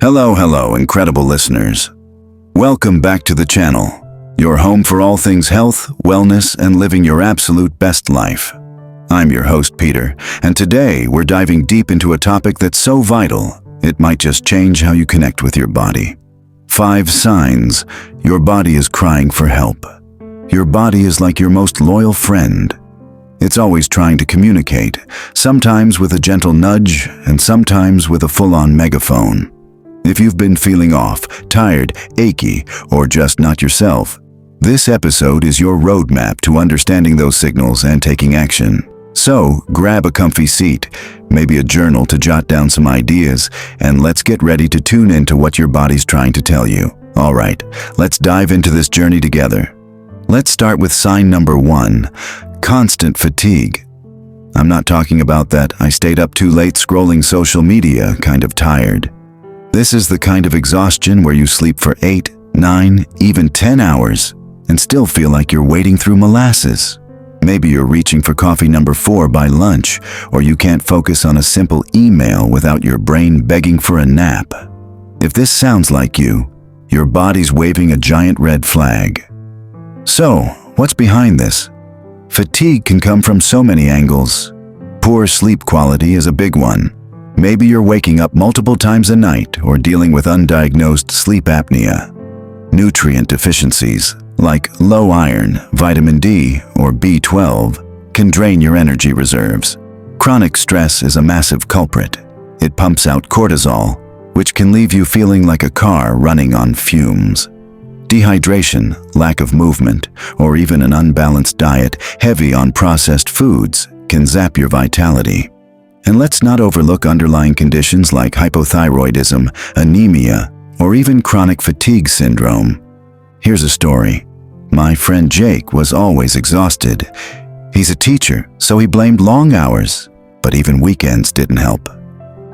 Hello, incredible listeners. Welcome back to the channel, your home for all things health, wellness, and living your absolute best life. I'm your host, Peter, and today we're diving deep into a topic that's so vital, it might just change how you connect with your body. 5 signs your body is crying for help. Your body is like your most loyal friend. It's always trying to communicate, sometimes with a gentle nudge, and sometimes with a full-on megaphone. If you've been feeling off, tired, achy, or just not yourself, this episode is your roadmap to understanding those signals and taking action. So, grab a comfy seat, maybe a journal to jot down some ideas, and let's get ready to tune into what your body's trying to tell you. Alright, let's dive into this journey together. Let's start with sign number 1, constant fatigue. I'm not talking about that I stayed up too late scrolling social media kind of tired. This is the kind of exhaustion where you sleep for 8, 9, even 10 hours and still feel like you're wading through molasses. Maybe you're reaching for coffee number 4 by lunch, or you can't focus on a simple email without your brain begging for a nap. If this sounds like you, your body's waving a giant red flag. So, what's behind this? Fatigue can come from so many angles. Poor sleep quality is a big one. Maybe you're waking up multiple times a night or dealing with undiagnosed sleep apnea. Nutrient deficiencies, like low iron, vitamin D, or B12, can drain your energy reserves. Chronic stress is a massive culprit. It pumps out cortisol, which can leave you feeling like a car running on fumes. Dehydration, lack of movement, or even an unbalanced diet heavy on processed foods can zap your vitality. And let's not overlook underlying conditions like hypothyroidism, anemia, or even chronic fatigue syndrome. Here's a story. My friend Jake was always exhausted. He's a teacher, so he blamed long hours, but even weekends didn't help.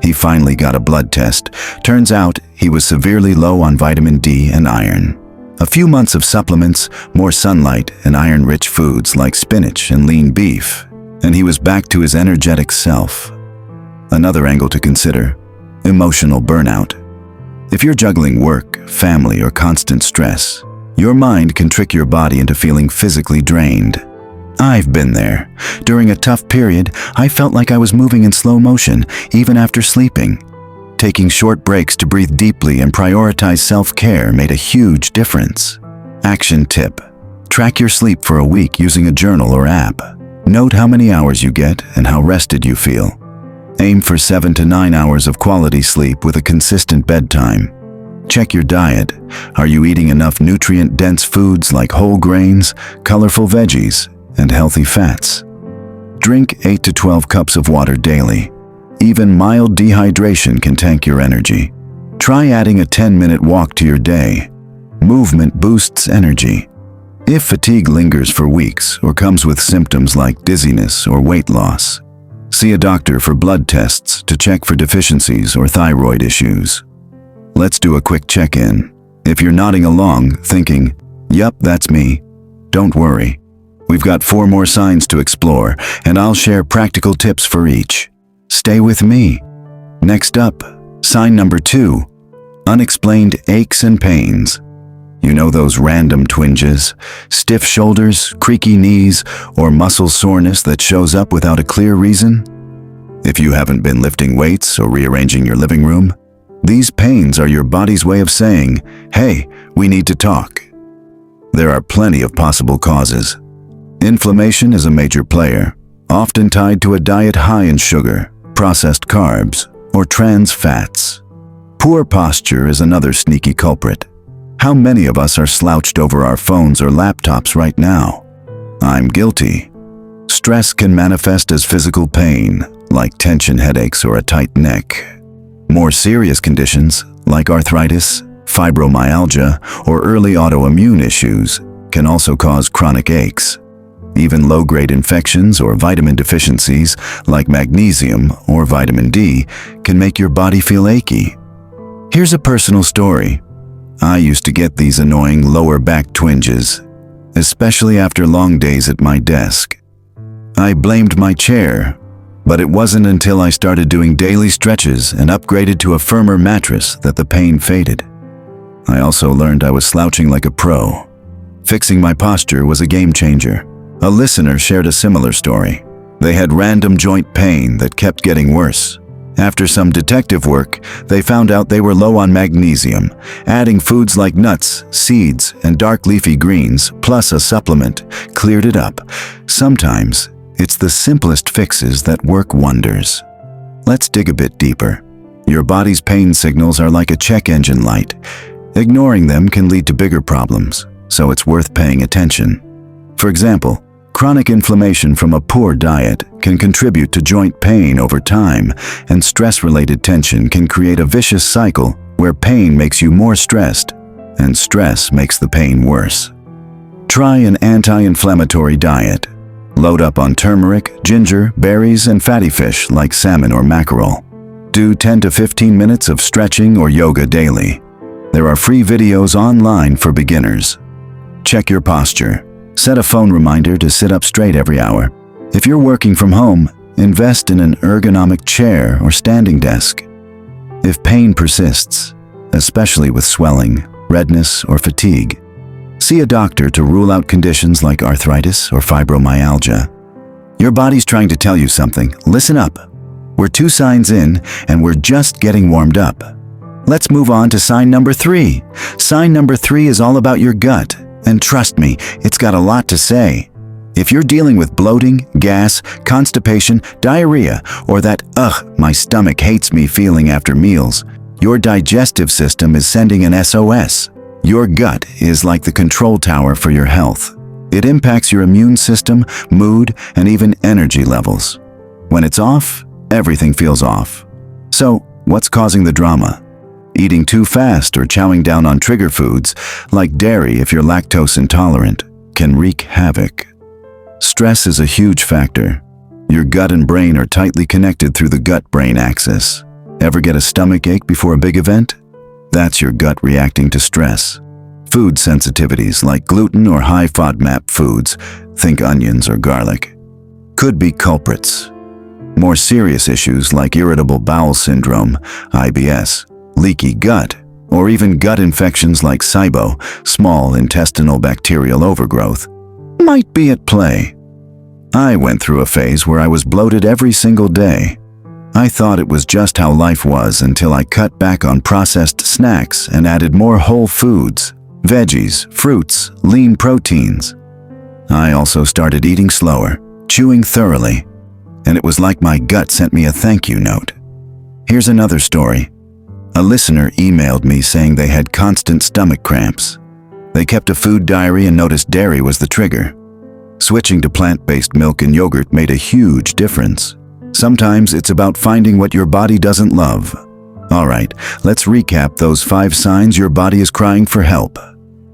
He finally got a blood test. Turns out he was severely low on vitamin D and iron. A few months of supplements, more sunlight, and iron-rich foods like spinach and lean beef, and he was back to his energetic self. Another angle to consider: emotional burnout. If you're juggling work, family, or constant stress, your mind can trick your body into feeling physically drained. I've been there. During a tough period, I felt like I was moving in slow motion, even after sleeping. Taking short breaks to breathe deeply and prioritize self-care made a huge difference. Action tip: track your sleep for a week using a journal or app. Note how many hours you get and how rested you feel. Aim for 7 to 9 hours of quality sleep with a consistent bedtime. Check your diet. Are you eating enough nutrient-dense foods like whole grains, colorful veggies, and healthy fats? Drink 8 to 12 cups of water daily. Even mild dehydration can tank your energy. Try adding a 10-minute walk to your day. Movement boosts energy. If fatigue lingers for weeks or comes with symptoms like dizziness or weight loss, see a doctor for blood tests to check for deficiencies or thyroid issues. Let's do a quick check-in. If you're nodding along, thinking, "Yup, that's me," don't worry. We've got 4 more signs to explore, and I'll share practical tips for each. Stay with me. Next up, sign number 2, unexplained aches and pains. You know those random twinges, stiff shoulders, creaky knees, or muscle soreness that shows up without a clear reason? If you haven't been lifting weights or rearranging your living room, these pains are your body's way of saying, "Hey, we need to talk." There are plenty of possible causes. Inflammation is a major player, often tied to a diet high in sugar, processed carbs, or trans fats. Poor posture is another sneaky culprit. How many of us are slouched over our phones or laptops right now? I'm guilty. Stress can manifest as physical pain, like tension headaches or a tight neck. More serious conditions, like arthritis, fibromyalgia, or early autoimmune issues, can also cause chronic aches. Even low-grade infections or vitamin deficiencies, like magnesium or vitamin D, can make your body feel achy. Here's a personal story. I used to get these annoying lower back twinges, especially after long days at my desk. I blamed my chair, But it wasn't until I started doing daily stretches and upgraded to a firmer mattress that the pain faded. I also learned I was slouching like a pro. Fixing my posture was a game changer. A listener shared a similar story. They had random joint pain that kept getting worse. After some detective work, they found out they were low on magnesium. Adding foods like nuts, seeds, and dark leafy greens, plus a supplement, cleared it up. Sometimes, it's the simplest fixes that work wonders. Let's dig a bit deeper. Your body's pain signals are like a check engine light. Ignoring them can lead to bigger problems, so it's worth paying attention. For example, chronic inflammation from a poor diet can contribute to joint pain over time, and stress-related tension can create a vicious cycle where pain makes you more stressed, and stress makes the pain worse. Try an anti-inflammatory diet. Load up on turmeric, ginger, berries, and fatty fish like salmon or mackerel. Do 10 to 15 minutes of stretching or yoga daily. There are free videos online for beginners. Check your posture. Set a phone reminder to sit up straight every hour. If you're working from home, invest in an ergonomic chair or standing desk. If pain persists, especially with swelling, redness, or fatigue, see a doctor to rule out conditions like arthritis or fibromyalgia. Your body's trying to tell you something. Listen up. We're 2 signs in, and we're just getting warmed up. Let's move on to sign number 3. Sign number 3 is all about your gut. And trust me, it's got a lot to say. If you're dealing with bloating, gas, constipation, diarrhea, or that my stomach hates me feeling after meals, your digestive system is sending an SOS. Your gut is like the control tower for your health. It impacts your immune system, mood, and even energy levels. When it's off, everything feels off. So, what's causing the drama? Eating too fast or chowing down on trigger foods, like dairy if you're lactose intolerant, can wreak havoc. Stress is a huge factor. Your gut and brain are tightly connected through the gut-brain axis. Ever get a stomach ache before a big event? That's your gut reacting to stress. Food sensitivities like gluten or high FODMAP foods, think onions or garlic, could be culprits. More serious issues like irritable bowel syndrome, IBS, leaky gut, or even gut infections like SIBO, small intestinal bacterial overgrowth, might be at play. I went through a phase where I was bloated every single day. I thought it was just how life was until I cut back on processed snacks and added more whole foods, veggies, fruits, lean proteins. I also started eating slower, chewing thoroughly, and it was like my gut sent me a thank you note. Here's another story. A listener emailed me saying they had constant stomach cramps. They kept a food diary and noticed dairy was the trigger. Switching to plant-based milk and yogurt made a huge difference. Sometimes it's about finding what your body doesn't love. All right, let's recap those 5 signs your body is crying for help.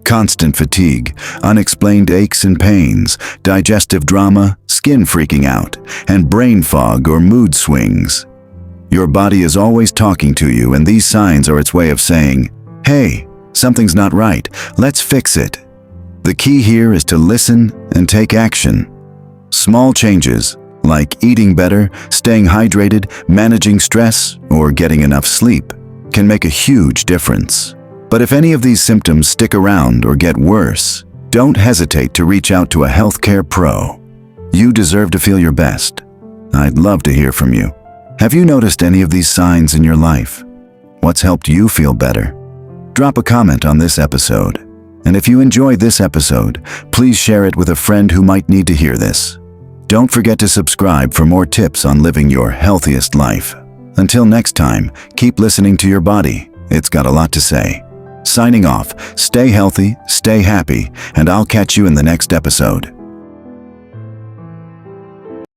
Constant fatigue, unexplained aches and pains, digestive drama, skin freaking out, and brain fog or mood swings. Your body is always talking to you, and these signs are its way of saying, hey, something's not right, let's fix it. The key here is to listen and take action. Small changes, like eating better, staying hydrated, managing stress, or getting enough sleep, can make a huge difference. But if any of these symptoms stick around or get worse, don't hesitate to reach out to a healthcare pro. You deserve to feel your best. I'd love to hear from you. Have you noticed any of these signs in your life? What's helped you feel better? Drop a comment on this episode. And if you enjoyed this episode, please share it with a friend who might need to hear this. Don't forget to subscribe for more tips on living your healthiest life. Until next time, keep listening to your body. It's got a lot to say. Signing off, stay healthy, stay happy, and I'll catch you in the next episode.